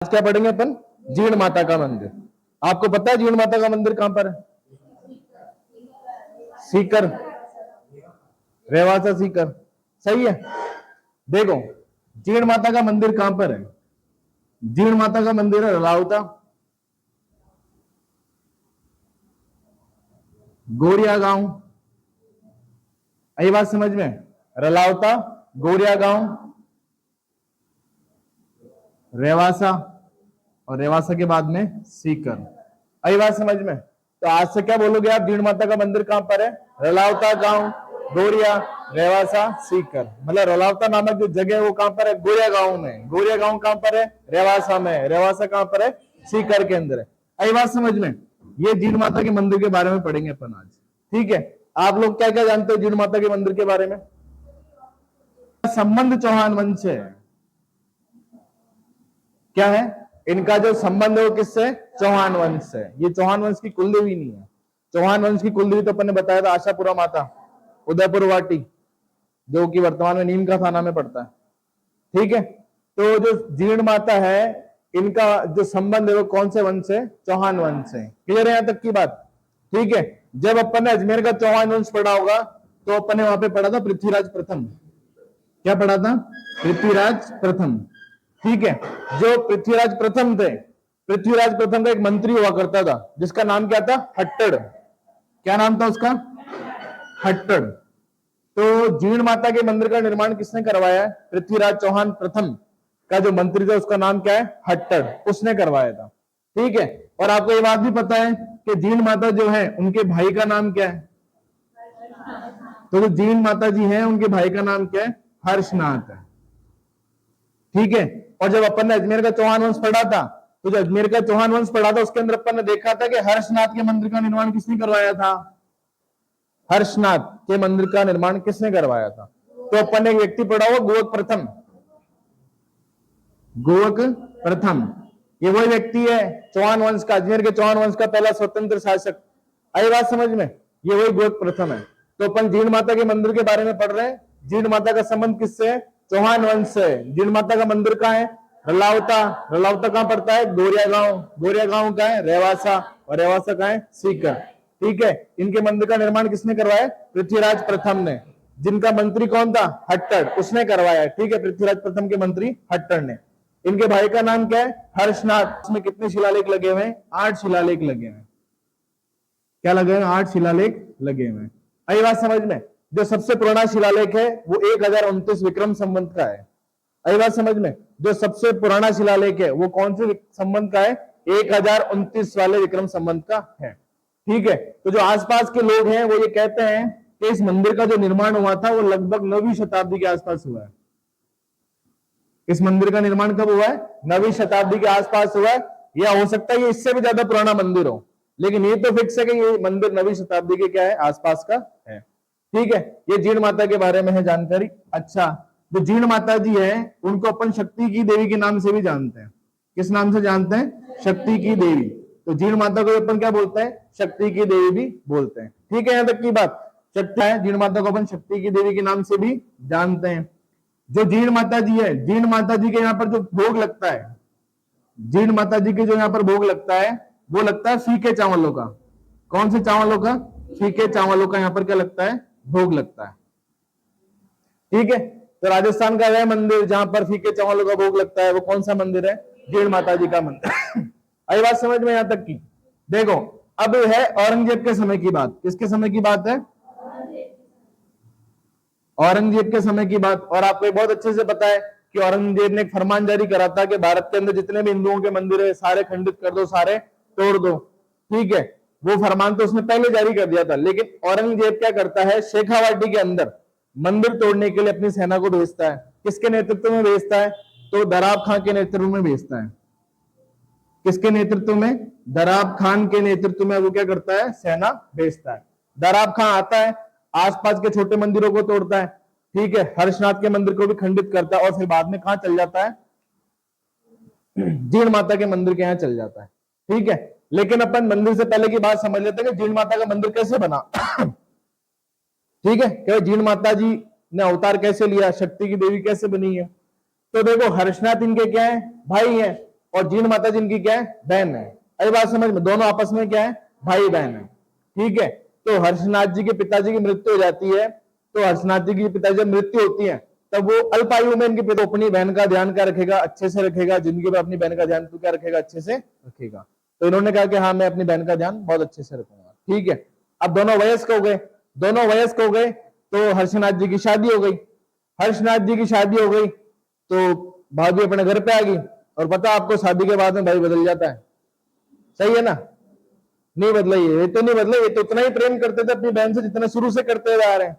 आज क्या पढ़ेंगे अपन? जीण माता का मंदिर। आपको पता है जीण माता का मंदिर कहां पर है? सीकर, रेवासा सीकर, सही है। देखो जीण माता का मंदिर कहां पर है? जीण माता का मंदिर है रलावता, गोरिया गांव। आई बात समझ में? रलावता, गोरिया गांव, रेवासा और रेवासा के बाद में सीकर। आई बात समझ में? तो आज से क्या बोलोगे आप? जीण माता का मंदिर कहां पर है? रलावता गांव, गोरिया, रेवासा, सीकर। मतलब रलावता नामक जो जगह है वो कहां पर है? गोरिया गांव में। गोरिया गांव कहां पर है? रेवासा में। रेवासा कहां पर है? सीकर के अंदर है। आई बात समझ में? ये जीण माता के मंदिर के बारे में पढ़ेंगे अपन आज, ठीक है। आप लोग क्या क्या जानते हो जीण माता के मंदिर के बारे में? संबंध चौहान वंश है। क्या है इनका जो संबंध है वो किससे? चौहान वंश से। ये चौहान वंश की कुलदेवी नहीं है। चौहान वंश की कुलदेवी तो अपन ने बताया था आशापुरा माता, उदयपुर वाटी, जो कि वर्तमान में नीम का थाना में पड़ता है, ठीक है। तो जो जीर्ण माता है इनका जो संबंध है वो कौन से वंश से? चौहान वंश से। क्लियर है यहां तक की बात? ठीक है। जब अपन ने अजमेर का चौहान वंश पढ़ा होगा तो अपन ने वहां पे पढ़ा था पृथ्वीराज प्रथम। क्या पढ़ा था? पृथ्वीराज प्रथम, ठीक है। जो पृथ्वीराज प्रथम थे, पृथ्वीराज प्रथम का एक मंत्री हुआ करता था जिसका नाम क्या था? हट्टड़। क्या नाम था उसका? हट्टड़। तो जीर्ण माता के मंदिर का निर्माण किसने करवाया है? पृथ्वीराज चौहान प्रथम का जो मंत्री था उसका नाम क्या है? हट्टड़, उसने करवाया था, ठीक है। और आपको ये बात भी पता है कि जीर्ण माता जो है उनके भाई का नाम क्या है? तो जो जीर्ण माता जी हैं उनके भाई का नाम क्या है? हर्षनाथ है, ठीक है। और जब अपन ने अजमेर का चौहान वंश पढ़ा था तो जो अजमेर का चौहान वंश पढ़ा था उसके अंदर अपन ने देखा था कि हर्षनाथ के मंदिर का निर्माण किसने करवाया था? हर्षनाथ के मंदिर का निर्माण किसने करवाया था? तो अपन ने एक व्यक्ति पढ़ा हुआ गोवक प्रथम। गोवक प्रथम ये वही व्यक्ति है चौहान वंश का, अजमेर के चौहान वंश का पहला स्वतंत्र शासक। आई बात समझ में? ये वही गोवक प्रथम है। तो अपन जीर्ण माता के मंदिर के बारे में पढ़ रहे हैं। जीर्ण माता का संबंध किससे है? चौहान वंश से। जीर्ण माता का मंदिर कहां है? रलावता। रलावता कहां पड़ता है? गोरिया गांव। गोरिया गांव कहां है? रेवासा। और रेवासा कहां है? सीकर, ठीक है। इनके मंदिर का निर्माण किसने करवाया? पृथ्वीराज प्रथम ने। जिनका मंत्री कौन था? हट्टड़, उसने करवाया, ठीक है। पृथ्वीराज प्रथम के मंत्री हट्टड़ ने। इनके भाई का नाम क्या है? हर्षनाथ। इसमें कितने शिलालेख लगे हुए हैं? 8 शिलालेख लगे हुए हैं। क्या लगे हुए? 8 शिलालेख लगे हुए हैं। आई बात समझ में? जो सबसे पुराना शिलालेख है वो 1029 विक्रम संवत का है। आई बात समझ में? जो सबसे पुराना शिलालेख है वो कौन से संवत का है? 1029 वाले विक्रम संवत का है, ठीक है। तो जो आसपास के लोग हैं वो ये कहते हैं कि इस मंदिर का जो निर्माण हुआ था वो लगभग 9वीं शताब्दी के आसपास हुआ है। इस मंदिर का निर्माण कब हुआ है? 9वीं शताब्दी के आसपास हुआ है। या हो सकता है ये इससे भी ज्यादा पुराना मंदिर हो, लेकिन ये तो फिक्स है कि ये मंदिर 9वीं शताब्दी के क्या है? आसपास का है, ठीक है। ये जीर्ण माता के बारे में है जानकारी। अच्छा, जो जीर्ण माता जी है उनको अपन शक्ति की देवी के नाम से भी जानते हैं। किस नाम से जानते हैं? शक्ति की देवी। तो जीर्ण माता को अपन क्या बोलते हैं? शक्ति की देवी भी बोलते हैं, ठीक है। यहां तक की बात शक्ति है। जीर्ण माता को अपन शक्ति की देवी के नाम से भी जानते हैं। जो जीर्ण माता जी है, जीर्ण माता जी के यहाँ पर जो भोग लगता है, जीर्ण माता जी के जो यहाँ पर भोग लगता है वो लगता है फीके चावलों का। कौन से चावलों का? फीके चावलों का यहाँ पर क्या लगता है? भोग लगता है, ठीक है। तो राजस्थान का वह मंदिर जहां पर फीके चावलों का भोग लगता है वो कौन सा मंदिर है? जीर्ण माता जी का मंदिर। आई बात समझ में? यहां तक की देखो, अब है औरंगजेब के समय की बात। किसके समय की बात है? औरंगजेब के समय की बात। और आपको बहुत अच्छे से पता है कि औरंगजेब ने एक फरमान जारी करा था कि भारत के अंदर जितने भी हिंदुओं के मंदिर है सारे खंडित कर दो, सारे तोड़ दो, ठीक है। वो फरमान तो उसने पहले जारी कर दिया था, लेकिन औरंगजेब क्या करता है? शेखावाटी के अंदर मंदिर तोड़ने के लिए अपनी सेना को भेजता है। किसके नेतृत्व में भेजता है? तो दराब खां के नेतृत्व में भेजता है। किसके नेतृत्व में? दराब खान के नेतृत्व में वो क्या करता है? सेना भेजता है। दराब खां आता है, आसपास के छोटे मंदिरों को तोड़ता है, ठीक है। हर्षनाथ के मंदिर को भी खंडित करता है और फिर बाद में कहां चल जाता है? जीर्ण माता के मंदिर के यहां चल जाता है, ठीक है। लेकिन अपन मंदिर से पहले की बात समझ लेते हैं कि जीर्ण माता का मंदिर कैसे बना। ठीक है, कि जीर्ण माता जी ने अवतार कैसे लिया, शक्ति की देवी कैसे बनी है। तो देखो हर्षनाथ इनके क्या है? भाई है। और जीण माता जी इनकी क्या है, बहन है। अरे बात समझ में, दोनों आपस में क्या है, भाई बहन है। ठीक है, तो हर्षनाथ जी के पिताजी की मृत्यु हो जाती है, तो हर्षनाथ जी की पिताजी जब मृत्यु होती है तब वो अल्पायु में इनके पिता अपनी बहन का ध्यान क्या रखेगा, अच्छे से रखेगा, जिंदगी में अपनी बहन का ध्यान तो क्या रखेगा, अच्छे से रखेगा। तो इन्होंने कहा कि हाँ मैं अपनी बहन का ध्यान बहुत अच्छे से रखूंगा। ठीक है, अब दोनों वयस्क हो गए, दोनों वयस्क हो गए, तो हर्षनाथ जी की शादी हो गई। हर्षनाथ जी की शादी हो गई तो भाभी अपने घर पे आ गई, और पता आपको शादी के बाद में भाई बदल जाता है, सही है ना? नहीं बदला, ये तो नहीं बदला, ये तो उतना ही प्रेम करते थे अपनी बहन से जितना शुरू से करते हुए आ रहे हैं।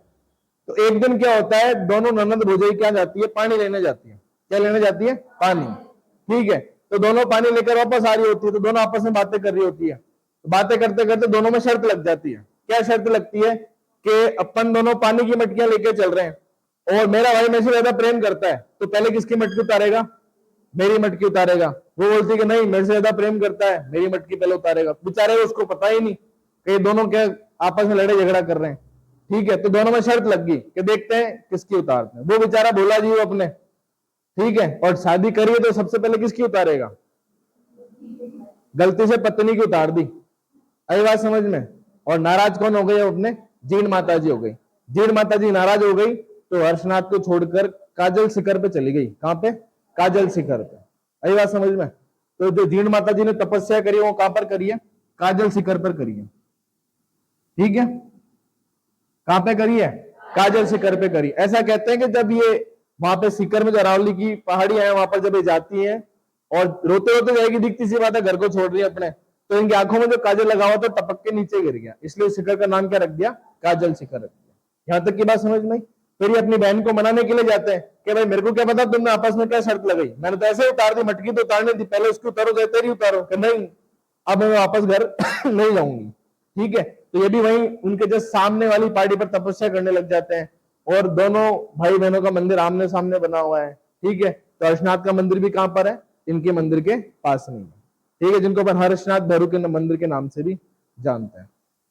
तो एक दिन क्या होता है, दोनों ननद भौजाई क्या जाती है, पानी लेने जाती है। क्या लेने जाती है, पानी। ठीक है, तो दोनों पानी लेकर वापस आ रही होती है, तो दोनों आपस में बातें कर रही होती है। तो बातें करते करते दोनों में शर्त लग जाती है। क्या शर्त लगती है कि अपन दोनों पानी की मटकियां लेके चल रहे हैं और मेरा भाई मेरे से ज्यादा प्रेम करता है, तो पहले किसकी मटकी उतारेगा, मेरी मटकी उतारेगा। वो बोलती है कि नहीं मेरे से ज्यादा प्रेम करता है, मेरी मटकी पहले उतारेगा। बेचारे उसको पता ही नहीं कि दोनों क्या आपस में लड़े झगड़ा कर रहे हैं। ठीक है, तो दोनों में शर्त लग गई कि देखते हैं किसकी उतारते हैं। वो बेचारा बोला जी वो अपने, ठीक है, और शादी करी है तो सबसे पहले किसकी उतारेगा, गलती से पत्नी की उतार दी। आई बात समझ में? और नाराज कौन हो गई, अपने जीण माता जी हो गई। जीण माता जी नाराज हो गई तो हर्षनाथ को छोड़कर काजल शिखर पे चली गई। कहां पे, काजल शिखर पे। आई बात समझ में? तो जो जीण माता जी ने तपस्या करी वो कहां पर करी है, काजल शिखर पर करी है। ठीक है, कहां पे करी है, काजल शिखर पे करी। ऐसा कहते हैं कि जब ये वहां पे शिखर में जो अरावली की पहाड़ी है वहां पर जब ये जाती है और रोते रोते जाएगी, दिखती सी बात है घर को छोड़ रही है अपने, तो इनकी आंखों में जो काजल लगा हुआ था टपक के नीचे गिर गया, इसलिए शिखर का नाम क्या रख दिया, काजल शिखर रख दिया। यहां तक की बात समझ में? फिर ये अपनी बहन को मनाने के लिए जाते हैं कि भाई मेरे को क्या पता तुमने आपस में क्या शर्त लगाई, मैंने तो ऐसे उतार दी, मटकी तो उतारने थी, पहले उसकी उतारो चाहे तेरी उतारो। कि नहीं अब मैं वापस घर नहीं जाऊंगी। ठीक है, तो ये भी वहीं उनके जस्ट सामने वाली पहाड़ी पर तपस्या करने लग जाते हैं, और दोनों भाई बहनों का मंदिर आमने सामने बना हुआ है। ठीक है, तो हर्षनाथ का मंदिर भी कहां पर है, इनके मंदिर के पास में। ठीक है, जिनको अपन हर्षनाथ भैरव के मंदिर के नाम से भी जानते हैं।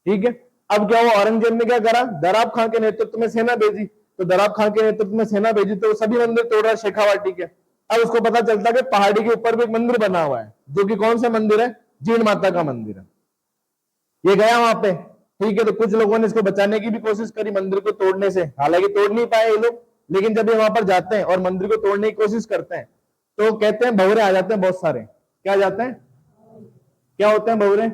ठीक है, अब क्या हुआ, औरंगजेब ने क्या करा, दराब खां के नेतृत्व में सेना भेजी। तो दराब खां के नेतृत्व में सेना भेजी तो सभी मंदिर तोड़ रहा शेखावाटी के। अब उसको पता चलता कि पहाड़ी के ऊपर भी एक मंदिर बना हुआ है, जो कि कौन सा मंदिर है, जीण माता का मंदिर है। ये गया वहां पे। ठीक है, तो कुछ लोगों ने इसको बचाने की भी कोशिश करी मंदिर को तोड़ने से, हालांकि तोड़ नहीं पाए ये लोग। लेकिन जब ये वहां पर जाते हैं और मंदिर को तोड़ने की कोशिश करते हैं तो कहते हैं भंवरे आ जाते हैं बहुत सारे। क्या आ जाते हैं, क्या होते हैं भंवरे,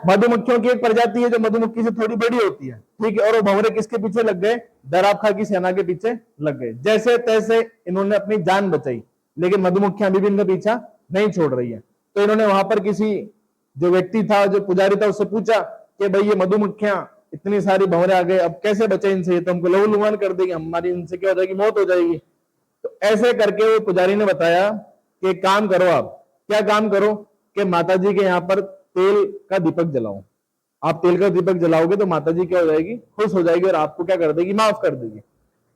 मधुमक्खियों की एक प्रजाति है जो मधुमक्खी से थोड़ी बड़ी होती है। ठीक है, और वो भंवरे किसके पीछे लग गए, दराब खां की सेना के पीछे लग गए। जैसे तैसे इन्होंने अपनी जान बचाई, लेकिन मधुमक्खियां अभी भी इनका पीछा नहीं छोड़ रही है। तो इन्होंने वहां पर किसी जो व्यक्ति था, जो पुजारी था, उससे पूछा कि भाई ये मधुमक्खियां इतनी सारी भंवरे आ गए, अब कैसे बचे इनसे, तो हमको लहूलुहान कर देगी, हमारी इनसे क्या हो जाएगी, मौत हो जाएगी। तो ऐसे करके वो पुजारी ने बताया कि काम करो, आप क्या काम करो कि माता जी के यहाँ पर तेल का दीपक जलाओ। आप तेल का दीपक जलाओगे तो माता जी क्या हो जाएगी, खुश हो जाएगी और आपको क्या कर देगी, माफ कर देगी।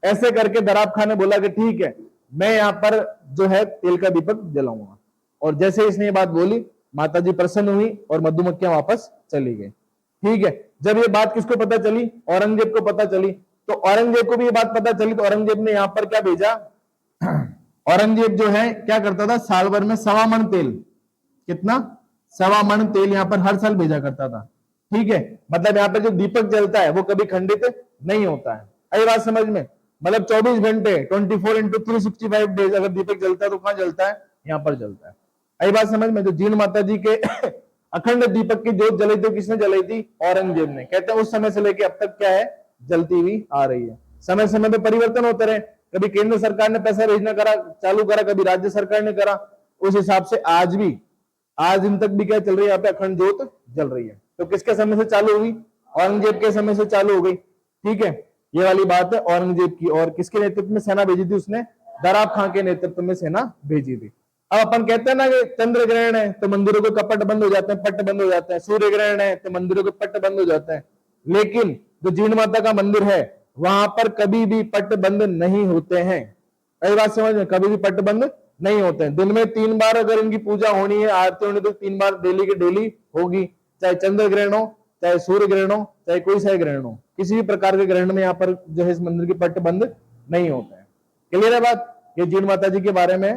ऐसे करके दराब खां ने बोला कि ठीक है मैं यहाँ पर जो है तेल का दीपक जलाऊंगा। और जैसे इसने ये बात बोली माता जी प्रसन्न हुई और मधुमक्खियां वापस चली गई। ठीक है, जब ये बात किसको पता चली, औरंगजेब को पता चली। तो औरंगजेब को भी ये बात पता चली तो औरंगजेब ने यहाँ पर क्या भेजा, औरंगजेब जो है क्या करता था, साल भर में 1.25 मन तेल, कितना, 1.25 मन तेल यहाँ पर हर साल भेजा करता था। ठीक है, मतलब यहाँ पर जो दीपक जलता है वो कभी खंडित नहीं होता है। आई बात समझ में? मतलब 24 घंटे 24x365 डेज अगर दीपक जलता है तो कहां जलता है, यहाँ पर जलता है। आई बात समझ में? जो जीण माता जी के अखंड दीपक की जोत जलाई थी, किसने जलाई थी, औरंगजेब ने। कहते हैं उस समय से लेके अब तक क्या है, जलती हुई आ रही है। समय समय पे परिवर्तन होते रहे, कभी केंद्र सरकार ने पैसा भेजना करा चालू करा, कभी राज्य सरकार ने करा, उस हिसाब से आज भी, आज दिन तक भी क्या चल रही है, यहाँ पे अखंड जोत जल रही है। तो किसके समय से चालू हुई, औरंगजेब के समय से चालू हो गई। ठीक है, ये वाली बात है औरंगजेब की। और किसके नेतृत्व में सेना भेजी थी उसने, दराब खां के नेतृत्व में सेना भेजी थी। अब अपन कहते हैं ना कि चंद्र ग्रहण है तो मंदिरों के कपट बंद हो जाते हैं, पट बंद हो जाते हैं, सूर्य ग्रहण है तो मंदिरों के पट बंद हो जाते हैं। लेकिन जो जीण माता का मंदिर है वहां पर कभी भी पट बंद नहीं होते हैं। कई बात समझ में, कभी भी पट बंद नहीं होते हैं। दिन में 3 बार अगर इनकी पूजा होनी है, आरती होनी, तो 3 बार डेली के डेली होगी, चाहे चंद्र ग्रहण हो, चाहे सूर्य ग्रहण हो, चाहे कोई सा ग्रहण हो। किसी भी प्रकार के ग्रहण में यहाँ पर जो है इस मंदिर के पट बंद नहीं होते हैं। क्लियर है बात? ये जीण माता जी के बारे में